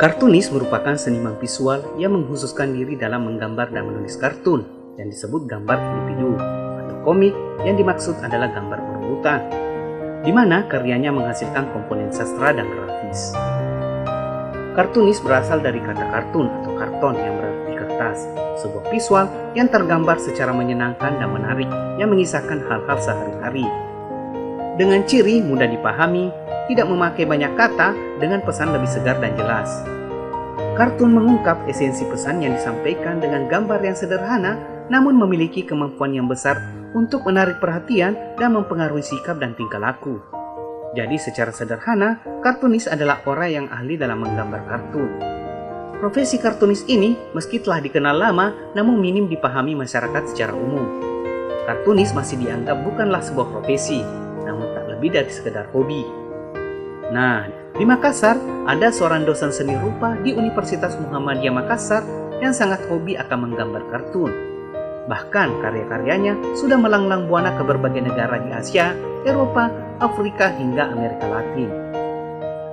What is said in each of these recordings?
Kartunis merupakan seniman visual yang mengkhususkan diri dalam menggambar dan menulis kartun yang disebut gambar individu, atau komik yang dimaksud adalah gambar berurutan, di mana karyanya menghasilkan komponen sastra dan grafis. Kartunis berasal dari kata kartun atau karton yang berarti kertas, sebuah visual yang tergambar secara menyenangkan dan menarik yang mengisahkan hal-hal sehari-hari. Dengan ciri mudah dipahami, tidak memakai banyak kata dengan pesan lebih segar dan jelas. Kartun mengungkap esensi pesan yang disampaikan dengan gambar yang sederhana namun memiliki kemampuan yang besar untuk menarik perhatian dan mempengaruhi sikap dan tingkah laku. Jadi secara sederhana, kartunis adalah orang yang ahli dalam menggambar kartun. Profesi kartunis ini meski telah dikenal lama namun minim dipahami masyarakat secara umum. Kartunis masih dianggap bukanlah sebuah profesi, namun tak lebih dari sekedar hobi. Nah, di Makassar ada seorang dosen seni rupa di Universitas Muhammadiyah Makassar yang sangat hobi akan menggambar kartun. Bahkan karya-karyanya sudah melanglang buana ke berbagai negara di Asia, Eropa, Afrika hingga Amerika Latin.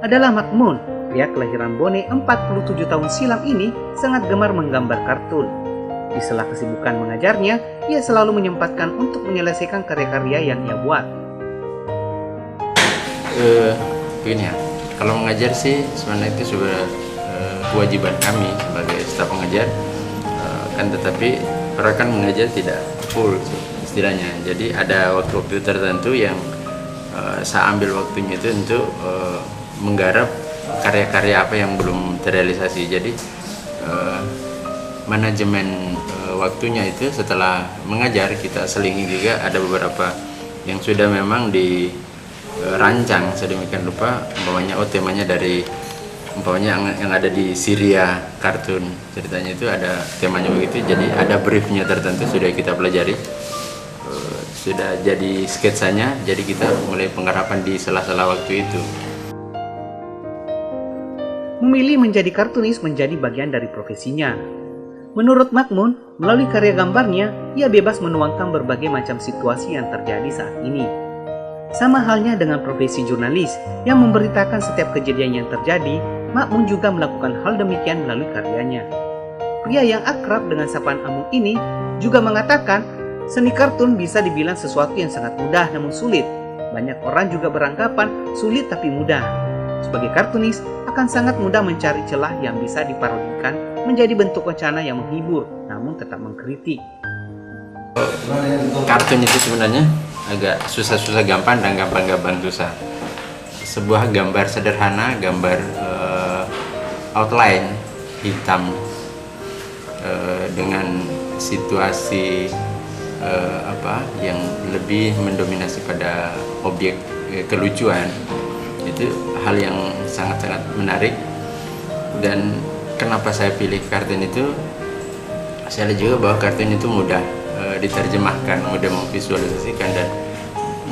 Adalah Makmun, pria kelahiran Bone 47 tahun silam ini sangat gemar menggambar kartun. Di sela kesibukan mengajarnya, ia selalu menyempatkan untuk menyelesaikan karya-karya yang ia buat. Begini ya, kalau mengajar sih sebenarnya itu sudah kewajiban kami sebagai staf pengajar, kan tetapi rekan mengajar tidak full istilahnya. Jadi ada waktu-waktu tertentu yang saya ambil waktunya itu untuk menggarap karya-karya apa yang belum terrealisasi. Jadi manajemen waktunya itu setelah mengajar kita selingi juga ada beberapa yang sudah memang dirancang sedemikian rupa, umpamanya temanya dari yang ada di Syria kartun, ceritanya itu ada temanya begitu, jadi ada briefnya tertentu sudah kita pelajari, sudah jadi sketsanya, jadi kita mulai penggarapan di sela-sela waktu itu. Memilih menjadi kartunis menjadi bagian dari profesinya. Menurut Makmun, melalui karya gambarnya, ia bebas menuangkan berbagai macam situasi yang terjadi saat ini. Sama halnya dengan profesi jurnalis yang memberitakan setiap kejadian yang terjadi, Makmun juga melakukan hal demikian melalui karyanya. Pria yang akrab dengan sapaan Amung ini juga mengatakan, seni kartun bisa dibilang sesuatu yang sangat mudah namun sulit. Banyak orang juga beranggapan sulit tapi mudah. Sebagai kartunis, akan sangat mudah mencari celah yang bisa diparodikan menjadi bentuk wacana yang menghibur namun tetap mengkritik. Kartun itu sebenarnya agak susah-susah gampang dan gampang-gampang susah. Sebuah gambar sederhana, gambar outline hitam dengan situasi yang lebih mendominasi pada objek kelucuan, itu hal yang sangat-sangat menarik. Dan kenapa saya pilih kartun itu, saya lihat juga bahwa kartun itu mudah diterjemahkan, mudah memvisualisasikan, dan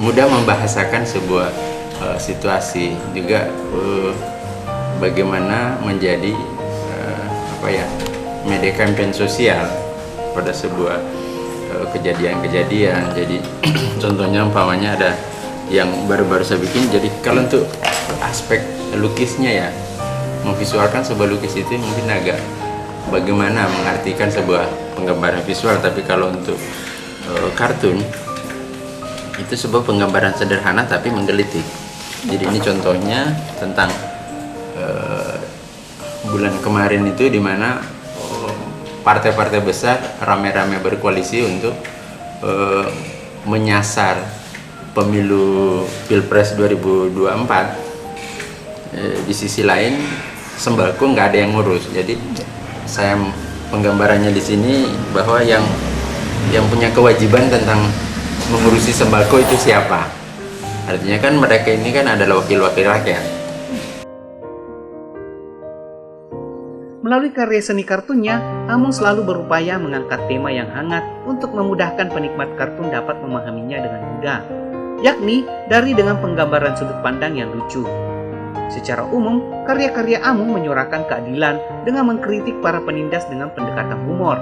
mudah membahasakan sebuah situasi, juga bagaimana menjadi media campaign sosial pada sebuah kejadian-kejadian. Jadi contohnya umpamanya ada yang baru-baru saya bikin, jadi kalau untuk aspek lukisnya ya, memvisualkan sebuah lukis itu mungkin agak bagaimana mengartikan sebuah penggambaran visual, tapi kalau untuk kartun itu sebuah penggambaran sederhana tapi menggelitik. Jadi ini contohnya tentang bulan kemarin itu di mana partai-partai besar rame-rame berkoalisi untuk menyasar pemilu Pilpres 2024. Di sisi lain sembako nggak ada yang ngurus. Jadi saya penggambarannya di sini bahwa yang punya kewajiban tentang mengurusi sembako itu siapa? Artinya kan mereka ini kan adalah wakil-wakil rakyat. Melalui karya seni kartunnya, Amung selalu berupaya mengangkat tema yang hangat untuk memudahkan penikmat kartun dapat memahaminya dengan mudah, yakni dari dengan penggambaran sudut pandang yang lucu. Secara umum, karya-karya Amung menyuarakan keadilan dengan mengkritik para penindas dengan pendekatan humor.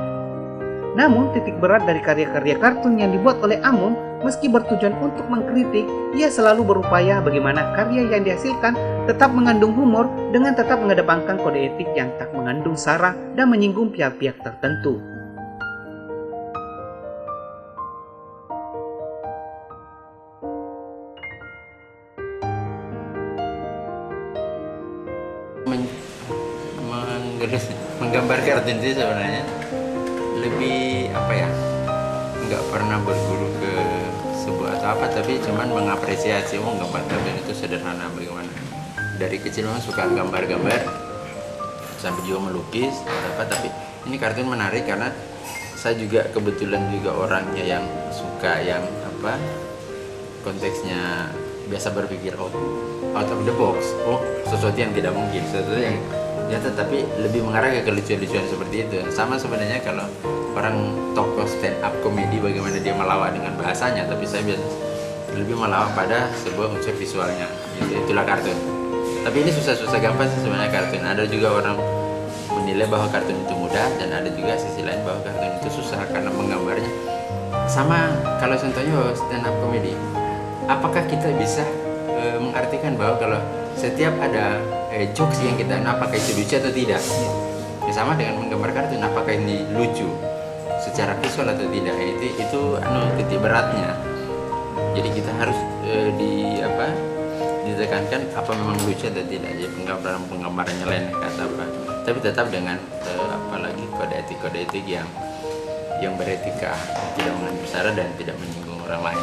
Namun titik berat dari karya-karya kartun yang dibuat oleh Amum, meski bertujuan untuk mengkritik, ia selalu berupaya bagaimana karya yang dihasilkan tetap mengandung humor dengan tetap mengedepankan kode etik yang tak mengandung sara dan menyinggung pihak-pihak tertentu. Menggambar kartun itu sebenarnya lebih apa ya, nggak pernah berguru ke sebuah atau apa, tapi cuman mengapresiasi gambar kartun itu sederhana bagaimana. Dari kecil memang suka gambar-gambar sampai juga melukis apa, tapi ini kartun menarik karena saya juga kebetulan juga orangnya yang suka yang apa, konteksnya biasa berpikir out of the box, sesuatu yang tidak mungkin, sesuatu yang nyata tapi lebih mengarah ke kelucuan-lucuan seperti itu. Sama sebenarnya kalau orang tokoh stand up komedi bagaimana dia melawak dengan bahasanya, tapi saya biasa lebih melawak pada sebuah unsur visualnya, itulah kartun. Tapi ini susah-susah gampang sih sebenarnya kartun. Ada juga orang menilai bahwa kartun itu mudah, dan ada juga sisi lain bahwa kartun itu susah karena menggambarnya. Sama kalau contohnya stand up komedi, apakah kita bisa mengartikan bahwa kalau setiap ada jokes yang kita, apakah itu lucu atau tidak? Ya, sama dengan menggambar kartun, apakah ini lucu secara visual atau tidak? Itu titik beratnya. Jadi kita harus ditekankan apa memang lucu atau tidak. Jadi penggambarannya lain kata apa, tapi tetap dengan apalagi kode etik yang beretika, tidak mengandung sara dan tidak menyinggung orang lain.